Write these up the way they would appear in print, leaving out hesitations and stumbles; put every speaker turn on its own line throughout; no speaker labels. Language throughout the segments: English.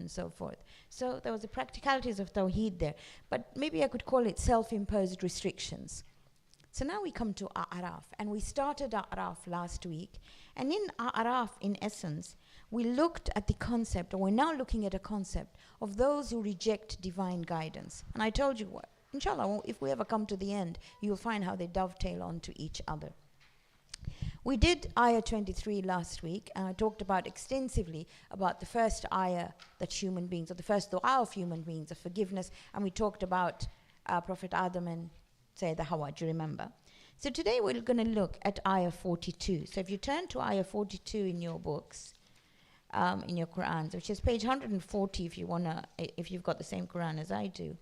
and so forth. So there was the practicalities of Tawheed there. But maybe I could call it self-imposed restrictions. So now we come to A'raf, and we started A'raf last week. And in A'raf, in essence, we looked at the concept, or we're now looking at a concept, of those who reject divine guidance. And I told you, what, inshallah, if we ever come to the end, you'll find how they dovetail onto each other. We did Ayah 23 last week, and I talked about extensively about the first ayah that human beings, or the first dua of human beings, of forgiveness, and we talked about Prophet Adam and Sayyidah Hawa, do you remember? So today we're going to look at Ayah 42. So if you turn to Ayah 42 in your books, in your Qur'ans, which is page 140 if you wanna, if you've got the same Qur'an as I do.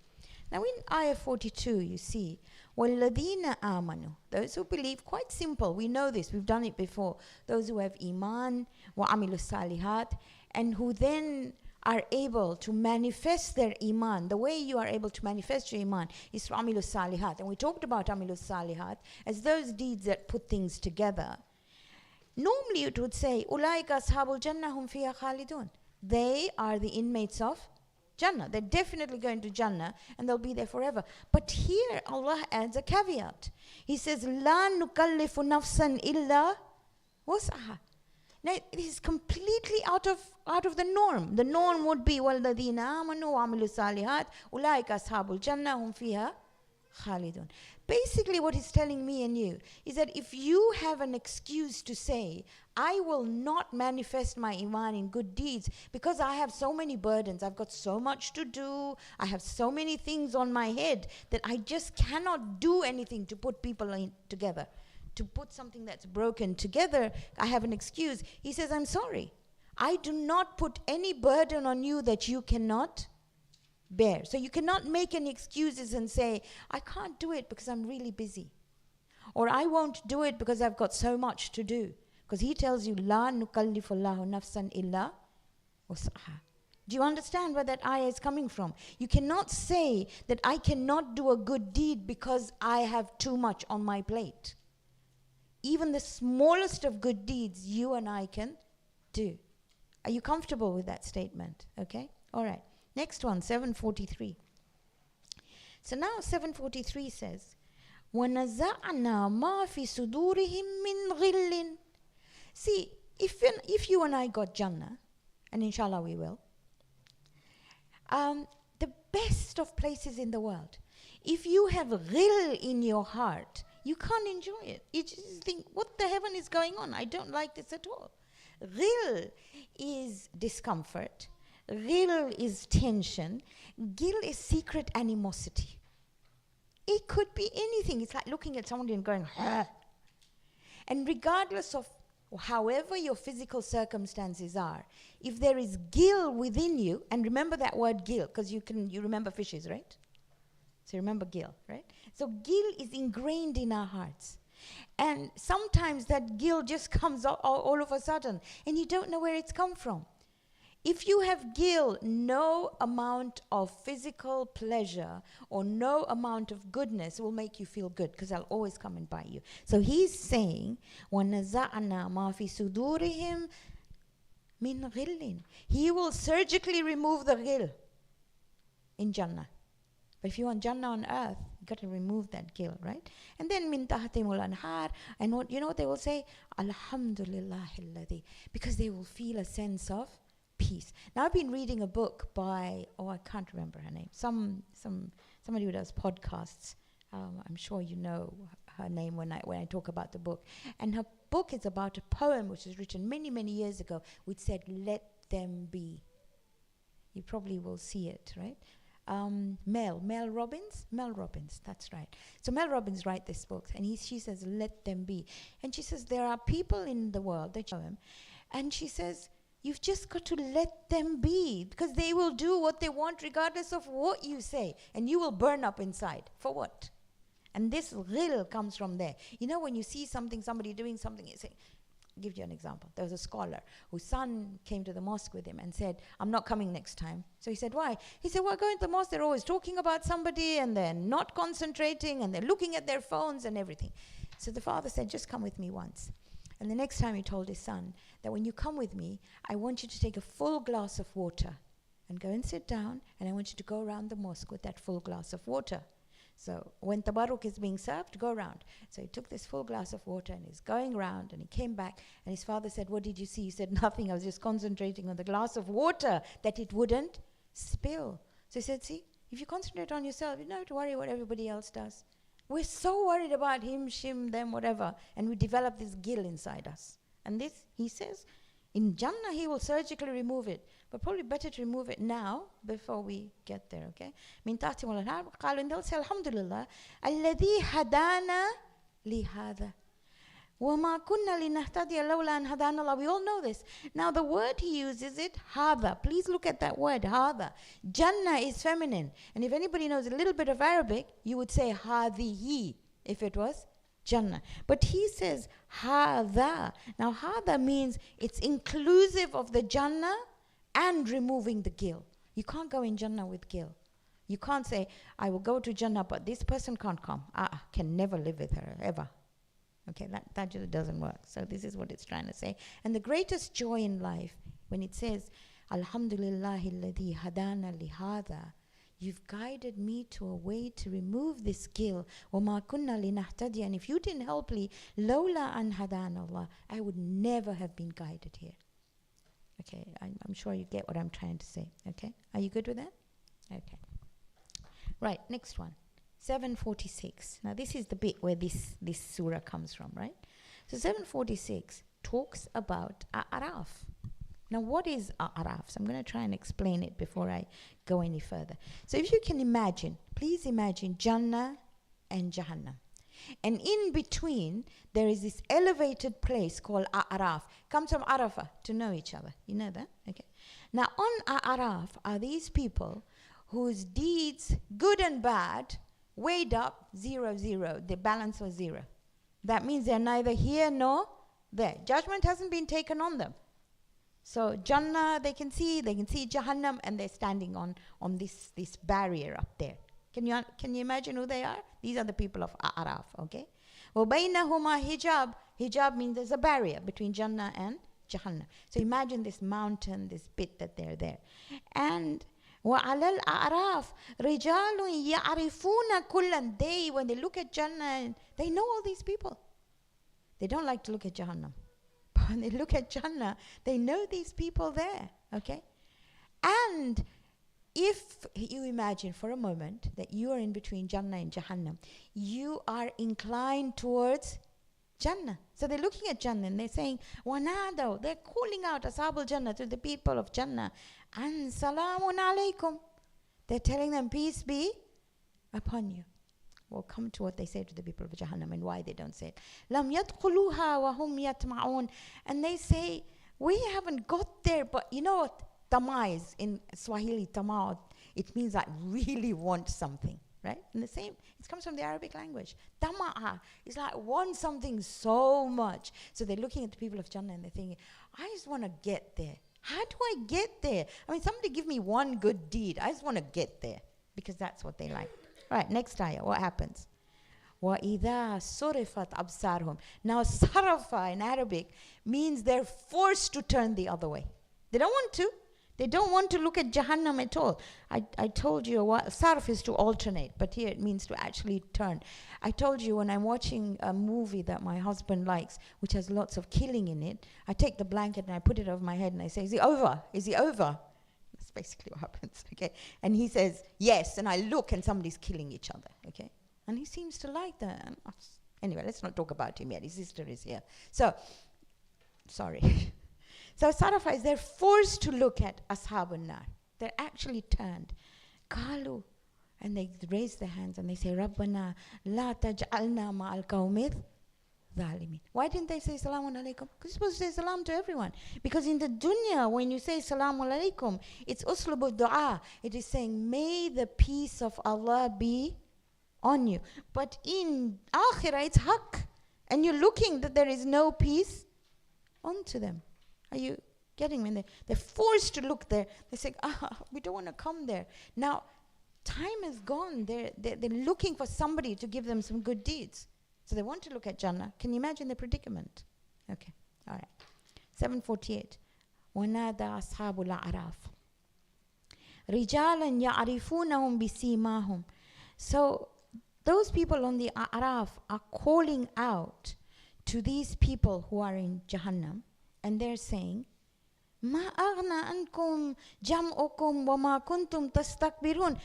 Now in Ayah 42 you see, وَالَّذِينَ آمَنُوا, those who believe, quite simple, we know this, we've done it before, those who have iman, وَعَمِلُوا الصَّالِحَاتِ, and who then are able to manifest their iman. The way you are able to manifest your iman is through Amilu Salihat. And we talked about Amilu Salihat as those deeds that put things together. Normally it would say, Ulaika ashabul jannah hum fiha khalidun. They are the inmates of Jannah. They're definitely going to Jannah and they'll be there forever. But here Allah adds a caveat. He says, La nukallifu nafsan illa was'aha. Now, it is completely out of the norm. The norm would be, وَالَّذِينَ آمَنُوا وَعَمِلُوا الصَّالِحَاتِ أُولَٰئِكَ أَصْحَابُ الْجَنَّةِ هُمْ فِيهَا خَالِدُونَ. Basically what he's telling me and you is that if you have an excuse to say, I will not manifest my iman in good deeds because I have so many burdens, I've got so much to do, I have so many things on my head that I just cannot do anything to put people together. To put something that's broken together, I have an excuse. He says, I'm sorry. I do not put any burden on you that you cannot bear. So you cannot make any excuses and say, I can't do it because I'm really busy. Or I won't do it because I've got so much to do. Because he tells you, La nukallifu Allahu nafsan illa was'aha. Do you understand where that ayah is coming from? You cannot say that I cannot do a good deed because I have too much on my plate. Even the smallest of good deeds you and I can do. Are you comfortable with that statement? Okay? All right. Next one, 743. So now 743 says, وَنَزَعْنَا مَا فِي صُدُورِهِم مِّن غِلٍّ. See, if you and I got Jannah, and inshallah we will, the best of places in the world, if you have ghil in your heart, you can't enjoy it. You just think, what the heaven is going on? I don't like this at all. Ghil is discomfort. Ghil is tension. Ghil is secret animosity. It could be anything. It's like looking at someone and going, huh. And regardless of however your physical circumstances are, if there is ghil within you, and remember that word ghil, because you remember fishes, right? So remember ghil, right? So ghil is ingrained in our hearts. And sometimes that ghil just comes all of a sudden, and you don't know where it's come from. If you have ghil, no amount of physical pleasure or no amount of goodness will make you feel good, because I'll always come and bite you. So he's saying, وَنَزَعْنَا مَا فِي صُدُورِهِمْ مِنْ غِلٍّ. He will surgically remove the ghil in Jannah. But if you want Jannah on earth, you got to remove that ghil, right? And then min tahtimul anhar, and what you know what they will say? Alhamdulillahi alladhi, because they will feel a sense of peace. Now I've been reading a book by, I can't remember her name. Somebody who does podcasts. I'm sure you know her name when I talk about the book. And her book is about a poem which was written many, many years ago, which said, "Let them be." You probably will see it, right? Mel Robbins, that's right. So Mel Robbins writes this book, and she says, let them be. And she says, there are people in the world that show him, and she says, you've just got to let them be, because they will do what they want regardless of what you say, and you will burn up inside. For what? And this ghil comes from there. You know, when you see somebody doing something, you say, I'll give you an example. There was a scholar whose son came to the mosque with him and said, I'm not coming next time. So he said, why? He said, well, going to the mosque, they're always talking about somebody and they're not concentrating and they're looking at their phones and everything. So the father said, just come with me once. And the next time he told his son that when you come with me, I want you to take a full glass of water and go and sit down, and I want you to go around the mosque with that full glass of water. So when tabarruk is being served, go around. So he took this full glass of water and he's going around, and he came back and his father said, what did you see? He said, nothing. I was just concentrating on the glass of water that it wouldn't spill. So he said, see, if you concentrate on yourself, you don't have to worry what everybody else does. We're so worried about him, shim, them, whatever, and we develop this guilt inside us. And this, he says, in Jannah he will surgically remove it, but probably better to remove it now before we get there, okay? من تحتهم الأنهار قالوا إن they'll say الحمد لله الذي هدانا لهذا وما كنا لنهتدي لولا أن هدانا الله. We all know this. Now the word he uses it, هذا. Please look at that word, هذا. Jannah is feminine. And if anybody knows a little bit of Arabic, you would say هذه if it was Jannah. But he says هذا. Now هذا means it's inclusive of the Jannah and removing the guilt. You can't go in Jannah with guilt. You can't say, I will go to Jannah, but this person can't come. Can never live with her, ever. Okay, that just doesn't work. So this is what it's trying to say. And the greatest joy in life, when it says, Alhamdulillahi alladhi hadana lihada, you've guided me to a way to remove this guilt. وَمَا كُنَّا لِنَهْتَدِيَ. And if you didn't help me, لَوْلَا أَنْ هَدَانَ اللَّهِ, I would never have been guided here. Okay, I'm sure you get what I'm trying to say. Okay, are you good with that? Okay. Right, next one. 746. Now this is the bit where this surah comes from, right? So 746 talks about A'raf. Now what is A'raf? So I'm going to try and explain it before I go any further. So if you can imagine, please imagine Jannah and Jahannam. And in between, there is this elevated place called A'raf. Comes from Arafah, to know each other. You know that? Okay. Now on A'raf are these people whose deeds, good and bad, weighed up 0, 0. The balance was 0. That means they're neither here nor there. Judgment hasn't been taken on them. So Jannah they can see Jahannam, and they're standing on this barrier up there. Can you imagine who they are? These are the people of A'raf, okay? وَبَيْنَهُمَا hijab. Hijab means there's a barrier between Jannah and Jahannam. So imagine this mountain, this bit that they're there. And وَعَلَى الْأَعْرَافِ رِجَالٌ يَعْرِفُونَ كُلًّا. They, when they look at Jannah, they know all these people. They don't like to look at Jahannam. But when they look at Jannah, they know these people there, okay? And if you imagine for a moment that you are in between Jannah and Jahannam, you are inclined towards Jannah. So they're looking at Jannah and they're saying, وَنَادَوْا. They're calling out Ashabul Jannah, to the people of Jannah. And salamun alaykum. They're telling them, peace be upon you. We'll come to what they say to the people of Jahannam and why they don't say it. لَمْ يَدْخُلُوهَا وَهُمْ يَطْمَعُونَ. And they say, we haven't got there, but you know what? Tama is in Swahili, tama, it means I really want something, right? And the same, it comes from the Arabic language. Tama'a is like want something so much. So they're looking at the people of Jannah and they're thinking, I just want to get there. How do I get there? I mean, somebody give me one good deed. I just want to get there, because that's what they like. Right, next ayah, what happens? وَإِذَا صُرِفَتْ أَبْصَارُهُمْ. Now, sarafa in Arabic means they're forced to turn the other way. They don't want to. They don't want to look at Jahannam at all. I told you, sarf is to alternate, but here it means to actually turn. I told you when I'm watching a movie that my husband likes, which has lots of killing in it, I take the blanket and I put it over my head and I say, is he over? Is he over? That's basically what happens, okay? And he says, yes, and I look and somebody's killing each other, okay? And he seems to like that. Anyway, let's not talk about him yet. His sister is here. So, sorry. So Sarafa is, they're forced to look at Ashabun Nar. They're actually turned. Kalu. And they raise their hands and they say, Rabbana la taj'alna ma'al qawmith zalimin. Why didn't they say Salamun Alaikum? Because you're supposed to say Salam to everyone. Because in the dunya, when you say Salamun Alaikum, it's uslubu dua. It is saying, may the peace of Allah be on you. But in Akhirah, it's haqq. And you're looking that there is no peace onto them. Are you getting me? They're forced to look there. They say, we don't want to come there. Now, time is gone. They're looking for somebody to give them some good deeds. So they want to look at Jannah. Can you imagine the predicament? Okay, all right. 748. وَنَادَى أَصْحَابُ الْأَعْرَافِ. رِجَالًا يَعْرِفُونَهُمْ بِسِيمَاهُمْ. So those people on the A'raf are calling out to these people who are in Jahannam, and they're saying, مَا أَغْنَى أَنْكُمْ جَمْعُكُمْ وَمَا كُنْتُمْ تَسْتَكْبِرُونَ.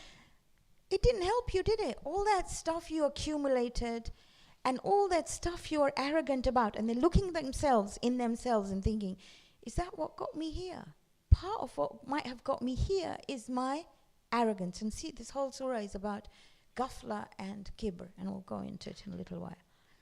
It didn't help you, did it? All that stuff you accumulated and all that stuff you're arrogant about, and they're looking themselves in themselves and thinking, is that what got me here? Part of what might have got me here is my arrogance. And see, this whole surah is about ghafla and kibr, and we'll go into it in a little while.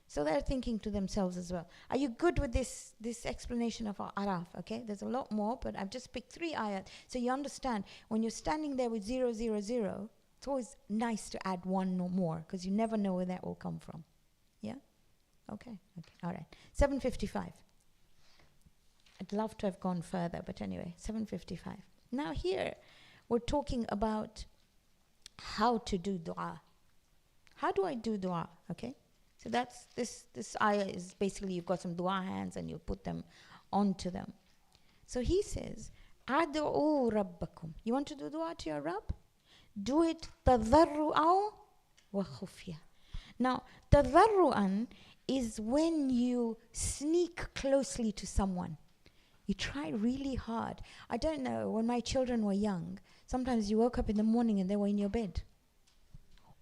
So they're thinking to themselves as well. Are you good with this explanation of our Araf? Okay, there's a lot more, but I've just picked 3 ayat. So you understand, when you're standing there with 0, 0, 0, it's always nice to add 1 or more, because you never know where that will come from. Yeah? Okay, all right. 7:55. I'd love to have gone further, but anyway, 7:55. Now here, we're talking about how to do dua. How do I do dua? Okay? So that's this ayah is basically, you've got some dua hands and you put them onto them. So he says, Ad'u rabbakum. You want to do dua to your Rabb? Do it tadarru'an wa khufya. Now, tadarru'an is when you sneak closely to someone. You try really hard. I don't know, when my children were young, sometimes you woke up in the morning and they were in your bed.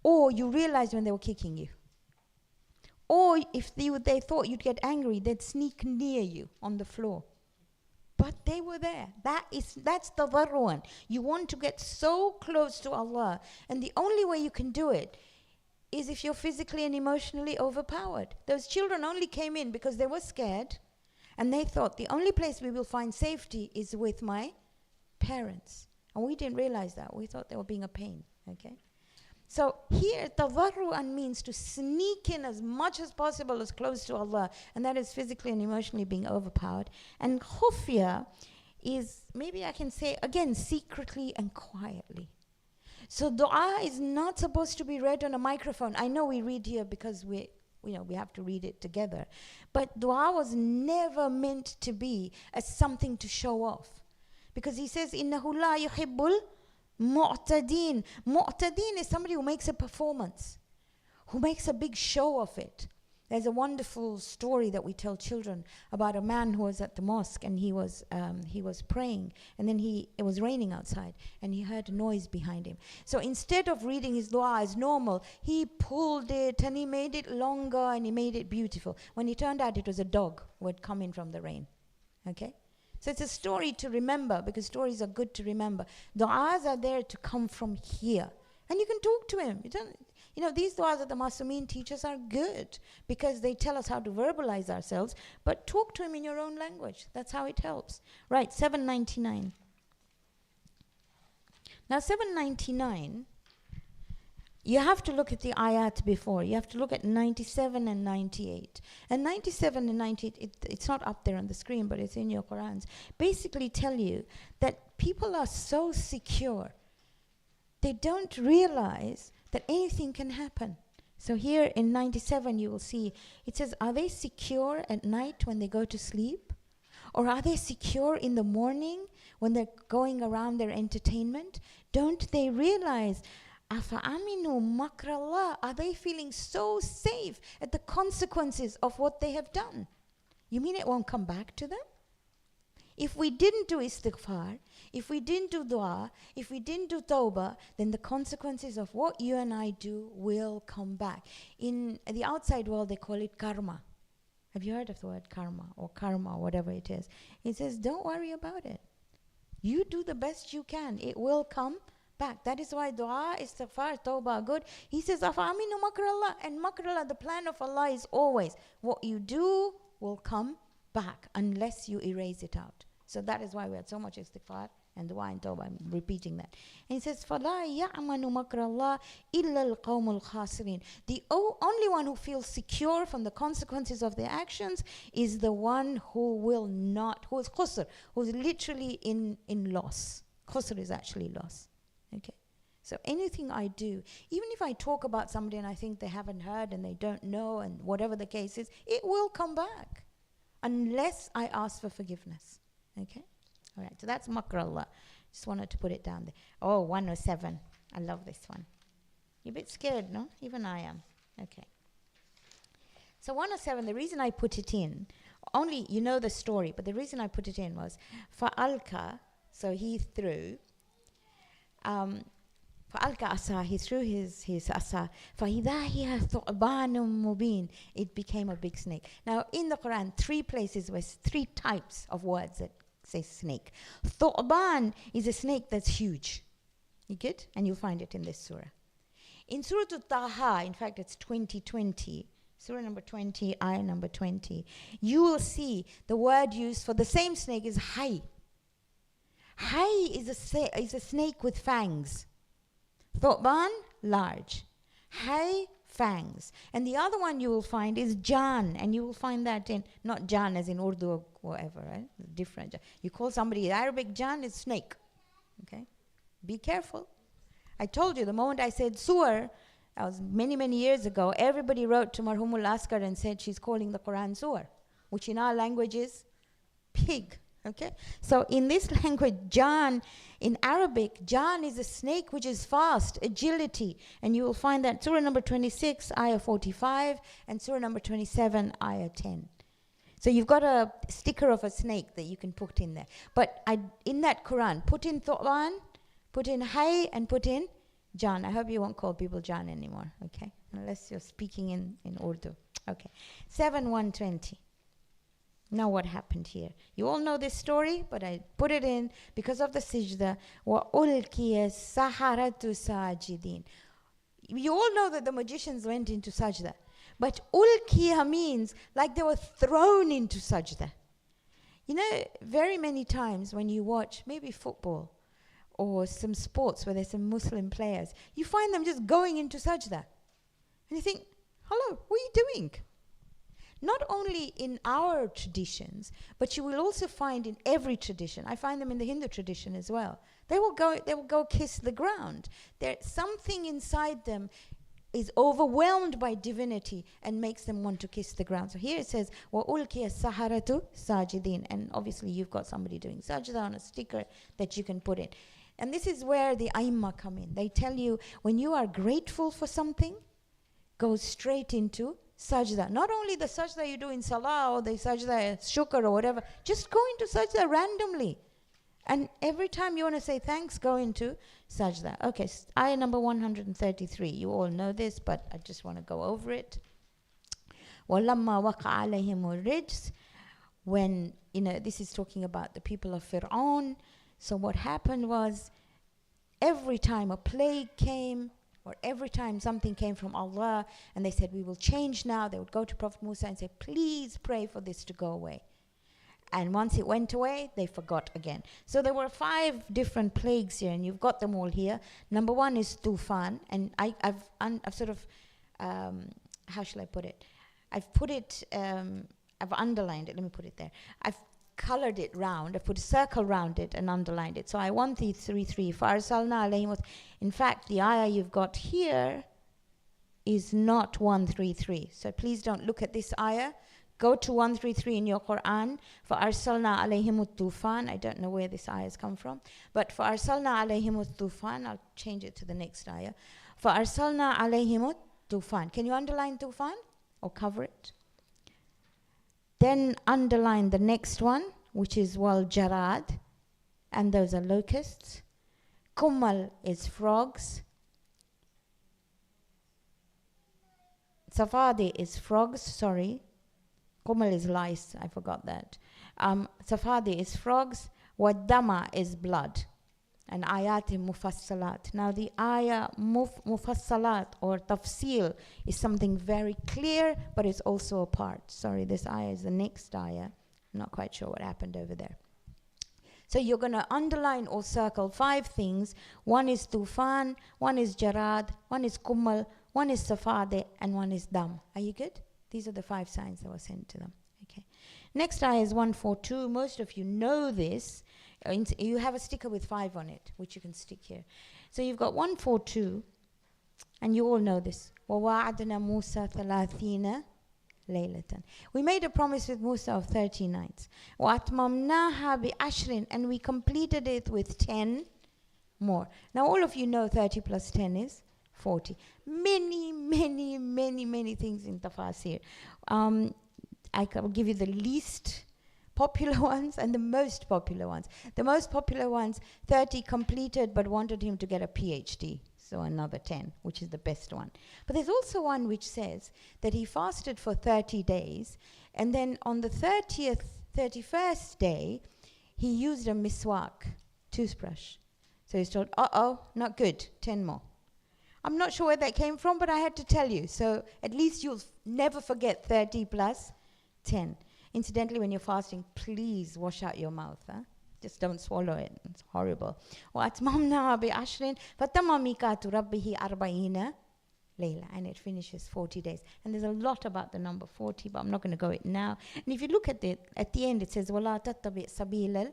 Or you realized when they were kicking you. Or if they thought you'd get angry, they'd sneak near you on the floor. But they were there. That's tadarru'an. You want to get so close to Allah, and the only way you can do it is if you're physically and emotionally overpowered. Those children only came in because they were scared, and they thought the only place we will find safety is with my parents. And we didn't realize that. We thought they were being a pain. Okay? So here, tadarru'an means to sneak in as much as possible, as close to Allah, and that is physically and emotionally being overpowered. And khufya is, maybe I can say again, secretly and quietly. So dua is not supposed to be read on a microphone. I know we read here because we have to read it together. But dua was never meant to be as something to show off. Because he says, إِنَّهُ لَا يُحِبُّ الْمُعْتَدِينَ. Mu'tadin is somebody who makes a performance, who makes a big show of it. There's a wonderful story that we tell children about a man who was at the mosque, and he was praying, and then it was raining outside, and he heard a noise behind him. So instead of reading his dua as normal, he pulled it and he made it longer and he made it beautiful. When it turned out, it was a dog who had come in from the rain. Okay? So it's a story to remember, because stories are good to remember. Du'as are there to come from here. And you can talk to him. These du'as that the Masumeen teachers are good, because they tell us how to verbalize ourselves, but talk to him in your own language. That's how it helps. Right, 799. Now 799, you have to look at the ayat before. You have to look at 97 and 98. And 97 and 98, it's not up there on the screen, but it's in your Qurans. Basically tell you that people are so secure, they don't realize that anything can happen. So here in 97 you will see, it says, are they secure at night when they go to sleep? Or are they secure in the morning when they're going around their entertainment? Don't they realize, أَفَأَمِنُوا مَكْرَ اللَّهِ, are they feeling so safe at the consequences of what they have done? You mean it won't come back to them? If we didn't do istighfar, if we didn't do dua, if we didn't do tawbah, then the consequences of what you and I do will come back. In the outside world, they call it karma. Have you heard of the word karma or whatever it is? It says, don't worry about it. You do the best you can. It will come back. That is why dua, istighfar, tawbah are good. He says, Afa'aminu makrallah. And makrallah, the plan of Allah is always, what you do will come back unless you erase it out. So that is why we had so much istighfar and dua and tawbah. I'm repeating that. And he says, فَلَا يَعْمَنُ مَكْرَ اللَّهِ إِلَّا الْقَوْمُ الْخَاسِرِينَ. The only one who feels secure from the consequences of their actions is the one who is khusr, who is literally in loss. Khusr is actually loss. Okay? So anything I do, even if I talk about somebody and I think they haven't heard and they don't know, and whatever the case is, it will come back unless I ask for forgiveness. Okay? All right, so that's makr Allah. Just wanted to put it down there. Oh, 107. I love this one. You're a bit scared, no? Even I am. Okay. So 107, the reason I put it in, only you know the story, but the reason I put it in was فَأَلْقَى, so he threw, فَأَلْقَى عَصَاهُ, he threw his asa, فَإِذَا هِيَ ثُعْبَانٌ مُبِينٌ, it became a big snake. Now in the Quran, 3 places where 3 types of words that say snake. ثُعْبَان is a snake that's huge. You get? And you'll find it in this surah. In Surah Taha, in fact it's 2020, Surah number 20, ayah number 20, you will see the word used for the same snake is hay. Hay is a snake with fangs. Thu'ban, large. Hay, fangs. And the other one you will find is Jan, and you will find that in, not Jan as in Urdu or whatever, right? Different. You call somebody Arabic Jan, it's snake. Okay? Be careful. I told you the moment I said Surah, that was many, many years ago, everybody wrote to Marhumul Askar and said she's calling the Quran Surah, which in our language is pig. Okay? So in this language, Jan, in Arabic, Jan is a snake which is fast, agility. And you will find that Surah number 26, ayah 45, and Surah number 27, ayah 10. So you've got a sticker of a snake that you can put in there. But in that Quran, put in Thu'ban, put in Hay, and put in Jan. I hope you won't call people Jan anymore, okay? Unless you're speaking in Urdu. Okay. 7:120. Now what happened here? You all know this story, but I put it in because of the sajda. وَأُلْكِيَ السَّحَرَةُ سَاجِدِينَ. You all know that the magicians went into sajda. But ulkiya means like they were thrown into sajda. You know, very many times when you watch maybe football or some sports where there's some Muslim players, you find them just going into sajda. And you think, hello, what are you doing? Not only in our traditions, but you will also find in every tradition. I find them in the Hindu tradition as well. They will go kiss the ground. There's something inside them is overwhelmed by divinity and makes them want to kiss the ground. So here it says, وَأُلْكِيَ السَّحَرَةُ سَاجِدِينَ. And obviously you've got somebody doing sajda on a sticker that you can put in. And this is where the Aimma come in. They tell you, when you are grateful for something, go straight into sajda. Not only the sajda you do in salah or the sajda shukr or whatever, just go into sajda randomly. And every time you want to say thanks, go into sajda. Okay, ayah number 133. You all know this, but I just want to go over it. وَلَمَّا وَقَعَ عَلَيْهِمُ الرِّجْسِ. When, this is talking about the people of Fir'aun. So what happened was, every time a plague came, or every time something came from Allah, and they said, we will change now, they would go to Prophet Musa and say, please pray for this to go away. And once it went away, they forgot again. So there were 5 different plagues here, and you've got them all here. Number 1 is Tufan, and I've sort of, how shall I put it? I've put it, I've underlined it, let me put it there. I've colored it round, I put a circle round it and underlined it. So I 133, فَأَرْسَلْنَا عَلَيْهِمْ. In fact, the ayah you've got here is not 133. So please don't look at this ayah. Go to 133 in your Quran. فَأَرْسَلْنَا عَلَيْهِمُ الطُّوفَانَ. I don't know where this ayah has come from. But فَأَرْسَلْنَا عَلَيْهِمُ الطُّوفَانَ. I'll change it to the next ayah. فَأَرْسَلْنَا عَلَيْهِمُ الطُّوفَانَ. Can you underline Tufan or cover it? Then underline the next one, which is wal jarad, and those are locusts. Kummal is frogs. Safadi is frogs, sorry. Kummal is lice, I forgot that. Safadi is frogs. Waddama is blood. And ayati mufassalat. Now the ayah mufassalat or tafsil is something very clear, but it's also a part. Sorry, this ayah is the next ayah. I'm not quite sure what happened over there. So you're going to underline or circle 5 things. 1 is tufan, 1 is jarad, 1 is kummal, 1 is safade, and 1 is dam. Are you good? These are the 5 signs that were sent to them. Okay. Next ayah is 142. Most of you know this. You have a sticker with 5 on it, which you can stick here. So you've got 142, and you all know this. وَوَعَدْنَا مُوسَى 30 laylatan. We made a promise with Musa of 30 nights. وَأَتْمَمْنَاهَا بِعَشْرٍ, and we completed it with 10 more. Now all of you know 30 plus 10 is 40. Many, many, many, many things in tafasir. I will give you the least popular ones and the most popular ones. The most popular ones, 30 completed but wanted him to get a PhD. So another 10, which is the best one. But there's also one which says that he fasted for 30 days, and then on the 31st day, he used a miswak, toothbrush. So he's told, not good, 10 more. I'm not sure where that came from, but I had to tell you. So at least you'll never forget 30 plus 10. Incidentally, when you're fasting, please wash out your mouth. Just don't swallow it. It's horrible. وَأَتْمَمْنَا بِعَشْرٍ فَتَمَّ مِيقَاتُ رَبِّهِ 40 layla. And it finishes 40 days. And there's a lot about the number 40, but I'm not going to go it now. And if you look at it, at the end it says, وَلَا تَتَّبِعْ سَبِيلَ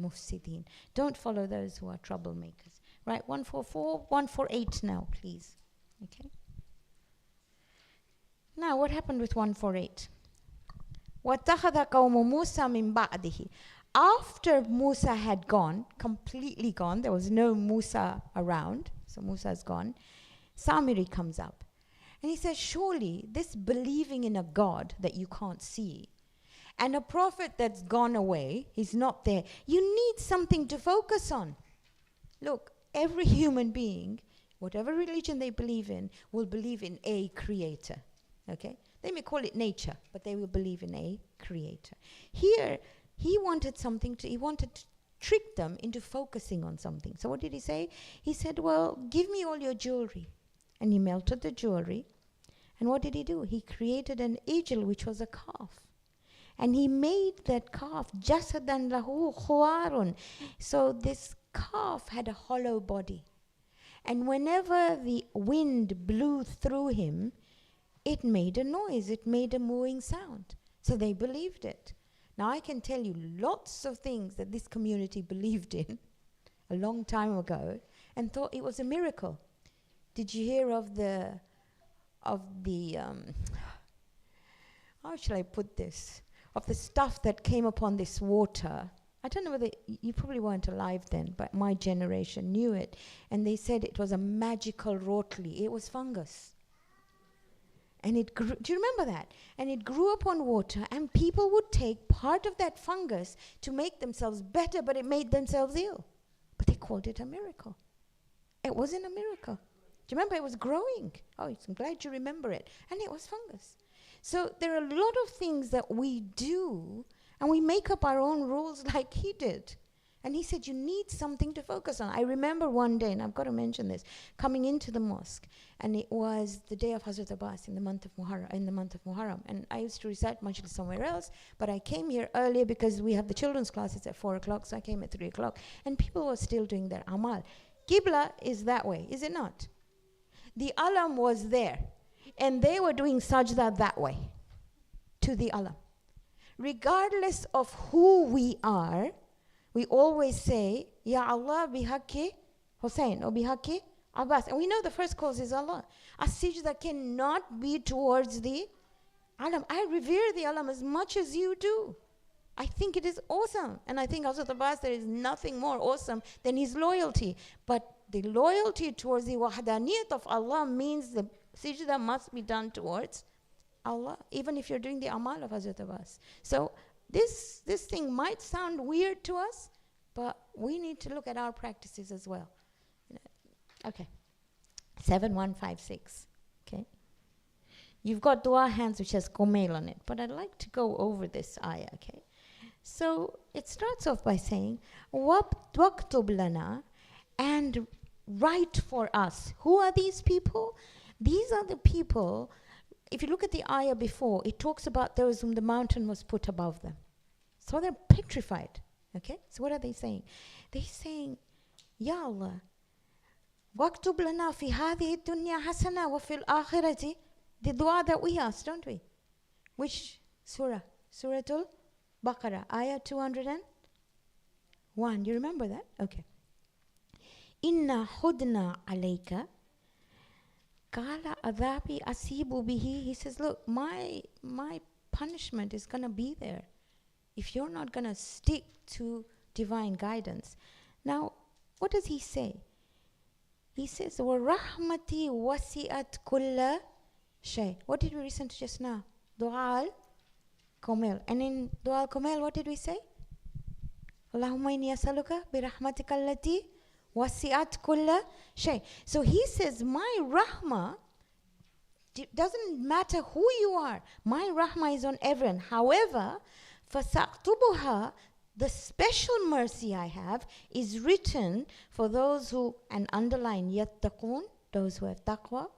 الْمُفْسِدِينَ. Don't follow those who are troublemakers. Right, 144, 148 now, please. Okay. Now, what happened with 148? وَاتَّخَذَ قَوْمُ مُوسَى مِن بَعْدِهِ. After Musa had gone, completely gone, there was no Musa around, so Musa's gone, Samiri comes up. And he says, surely this believing in a God that you can't see, and a prophet that's gone away, he's not there, you need something to focus on. Look, every human being, whatever religion they believe in, will believe in a creator. Okay? They may call it nature, but they will believe in a creator. Here, he wanted to trick them into focusing on something. So what did he say? He said, well, give me all your jewelry. And he melted the jewelry. And what did he do? He created an ijl, which was a calf. And he made that calf, jasadan lahu khuwarun. So this calf had a hollow body. And whenever the wind blew through him, it made a noise. It made a mooing sound. So they believed it. Now I can tell you lots of things that this community believed in a long time ago and thought it was a miracle. Did you hear of the how shall I put this? Of the stuff that came upon this water. I don't know whether you probably weren't alive then, but my generation knew it. And they said it was a magical rotli. It was fungus. And it grew, do you remember that? And it grew upon water, and people would take part of that fungus to make themselves better, but it made themselves ill. But they called it a miracle. It wasn't a miracle. Do you remember? It was growing. Oh, I'm glad you remember it. And it was fungus. So there are a lot of things that we do, and we make up our own rules like he did. And he said, you need something to focus on. I remember one day, and I've got to mention this, coming into the mosque, and it was the day of Hazrat Abbas in the month of Muharram. And I used to recite majlis somewhere else, but I came here earlier because we have the children's classes at 4 o'clock, so I came at 3 o'clock. And people were still doing their amal. Qibla is that way, is it not? The alam was there, and they were doing sajda that way, to the alam. Regardless of who we are, we always say, Ya Allah bihaqi Hussein or bihaqi Abbas. And we know the first cause is Allah. As-sajda cannot be towards the alam. I revere the alam as much as you do. I think it is awesome. And I think Hazrat Abbas, there is nothing more awesome than his loyalty. But the loyalty towards the wahdaniyat of Allah means the sajda must be done towards Allah, even if you're doing the amal of Hazrat Abbas. So this thing might sound weird to us, but we need to look at our practices as well. Okay. 7156. Okay. You've got dua hands which has Kumail on it, but I'd like to go over this ayah, okay? So it starts off by saying, وَاكْتُبْ لَنَا, and write for us. Who are these people? These are the people. If you look at the ayah before, it talks about those whom the mountain was put above them. So they're petrified. Okay? So what are they saying? They're saying, Ya Allah, وَاكْتُبْ لَنَا فِي هَذِهِ الدُّنْيَا حَسَنَةً وَفِي الْآخِرَةِ. The dua that we ask, don't we? Which surah? Suratul Baqarah, ayah 201. You remember that? Okay. Inna hudna alayka Kala adhabi asibu bihi. He says, look, my punishment is going to be there if you're not going to stick to divine guidance. Now, what does he say? He says, وَرَحْمَتِي وَسِئَتْ كُلَّ شَيْءٍ. What did we listen to just now? Dua al-Komel. And in Dua al-Komel, what did we say? Allahumma inni as'aluka bi rahmatika allati wasi'at kulla shay. So he says, my rahmah doesn't matter who you are. My rahmah is on everyone. However, fasaqtubuha, the special mercy I have is written for those who, and underline, yattaqun, those who have taqwa,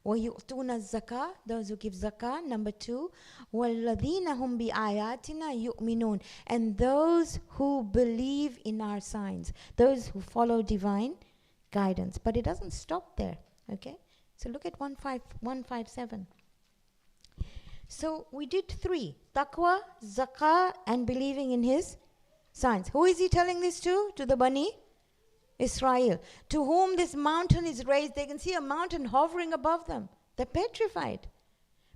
وَيُؤْتُونَ الزَّكَاةَ, those who give zakah. Number 2, وَالَّذِينَ هُمْ بِآيَاتِنَا يُؤْمِنُونَ, and those who believe in our signs, those who follow divine guidance. But it doesn't stop there, okay? So look at 157. So we did 3, taqwa, zakah, and believing in his signs. Who is he telling this to? To the Bani Israel, to whom this mountain is raised. They can see a mountain hovering above them. They're petrified.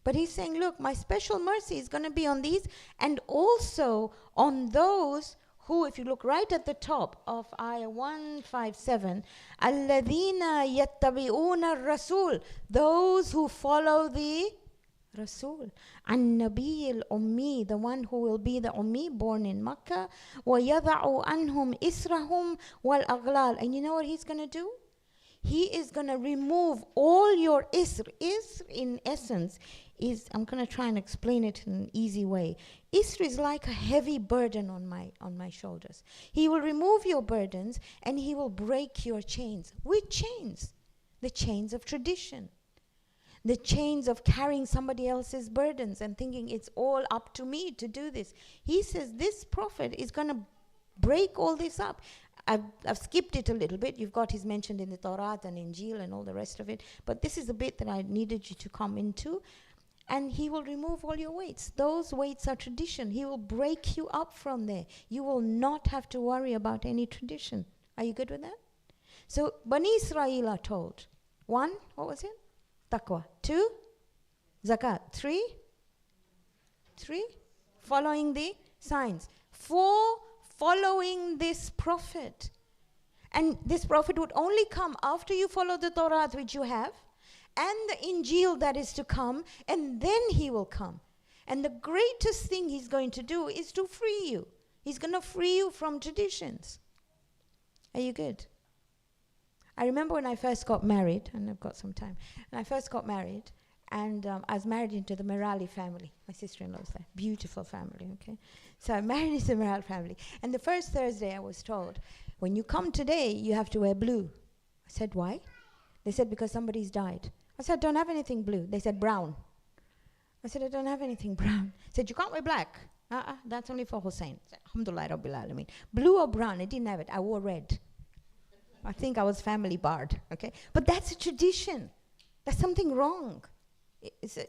But he's saying, look, my special mercy is going to be on these, and also on those who, if you look right at the top of Ayah 157, الَّذِينَ يَتَّبِعُونَ الرَّسُولَ, those who follow the Rasul, النبي الأمي, the one who will be the Ummi, born in Makkah, وَيَضَعُ عَنْهُمْ إِسْرَهُمْ وَالْأَغْلَالِ. And you know what he's going to do? He is going to remove all your isr. Isr, in essence, is, I'm going to try and explain it in an easy way. Isr is like a heavy burden on my shoulders. He will remove your burdens and he will break your chains. Which chains? The chains of tradition. The chains of carrying somebody else's burdens and thinking it's all up to me to do this. He says this prophet is going to break all this up. I've skipped it a little bit. You've got his mentioned in the Torah and Injil and all the rest of it. But this is the bit that I needed you to come into. And he will remove all your weights. Those weights are tradition. He will break you up from there. You will not have to worry about any tradition. Are you good with that? So Bani Israel are told. 1, what was it? Taqwa. 2, zakat. 3, following the signs. 4, following this prophet. And this prophet would only come after you follow the Torah, which you have, and the Injil that is to come, and then he will come. And the greatest thing he's going to do is to free you. He's going to free you from traditions. Are you good? I remember when I first got married, and I've got some time, when I first got married, and I was married into the Merali family. My sister-in-law's there. Beautiful family, okay? So I married into the Merali family. And the first Thursday I was told, when you come today, you have to wear blue. I said, why? They said, because somebody's died. I said, I don't have anything blue. They said, brown. I said, I don't have anything brown. I said, you can't wear black. That's only for Hussein. I said, Alhamdulillah Rabbil Alameen. Blue or brown, I didn't have it. I wore red. I think I was family barred, okay? But that's a tradition. There's something wrong.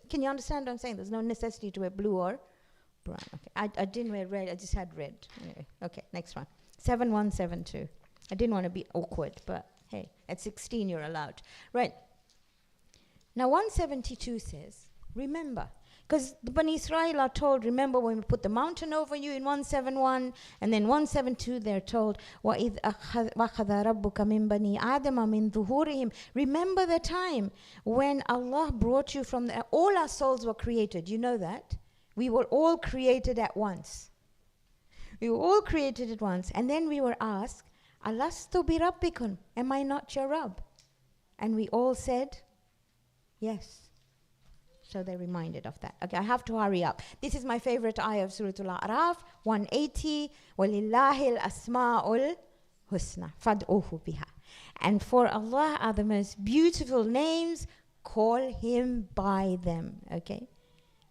Can you understand what I'm saying? There's no necessity to wear blue or brown. Okay. I didn't wear red. I just had red. Anyway, okay, next one. 7172. I didn't want to be awkward, but hey, at 16 you're allowed. Right. Now 172 says, remember, because the Bani Israel are told, remember when we put the mountain over you in 171, and then 172 they're told, وَإِذْ أَخَذَ رَبُّكَ مِنْ بَنِي آدَمَ مِنْ ظُهُورِهِمْ. Remember the time when Allah brought you from all our souls were created. You know that? We were all created at once. We were all created at once. And then we were asked, Alastu bi Rabbikum? Am I not your Rabb? And we all said, yes. So they're reminded of that. Okay, I have to hurry up. This is my favorite ayah of Surah Al-A'raf, 180. وَلِلَّهِ الْأَسْمَاءُ الْحُسْنَى فَادْعُوهُ بِهَا. And for Allah are the most beautiful names, call Him by them. Okay?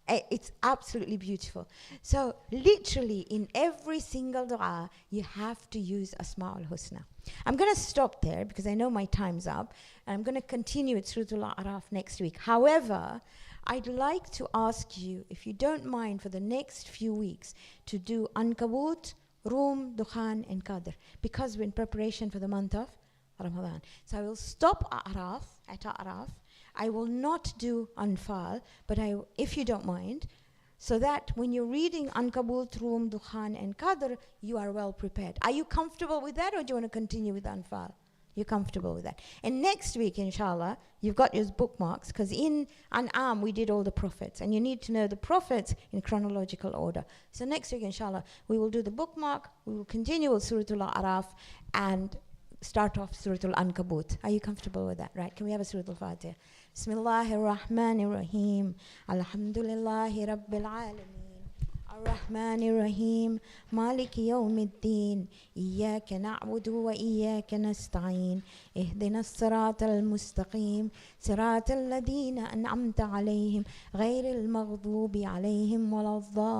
It's absolutely beautiful. So literally in every single dua, you have to use Asma'ul Husna. I'm going to stop there because I know my time's up. And I'm going to continue with Surah Al-A'raf next week. However, I'd like to ask you, if you don't mind, for the next few weeks, to do Ankabut, Rum, Dukhan, and Qadr, because we're in preparation for the month of Ramadan. So I will stop at A'raf. I will not do Anfal, but if you don't mind, so that when you're reading Ankabut, Rum, Dukhan, and Qadr, you are well prepared. Are you comfortable with that, or do you want to continue with Anfal? You're comfortable with that. And next week, inshallah, you've got your bookmarks, because in An'am we did all the prophets, and you need to know the prophets in chronological order. So next week, inshallah, we will do the bookmark, we will continue with Surah Al-A'raf, and start off Surah Al-Ankabut. Are you comfortable with that? Right, can we have a Surah Al-Fatiha? Bismillahir Rahmanir Rahim. Alhamdulillahi Rabbil Alameen. الرحمن الرحيم مالك يوم الدين إياك نعبد وإياك نستعين اهدنا الصراط المستقيم صراط الذين أنعمت عليهم غير المغضوب عليهم ولا الضالين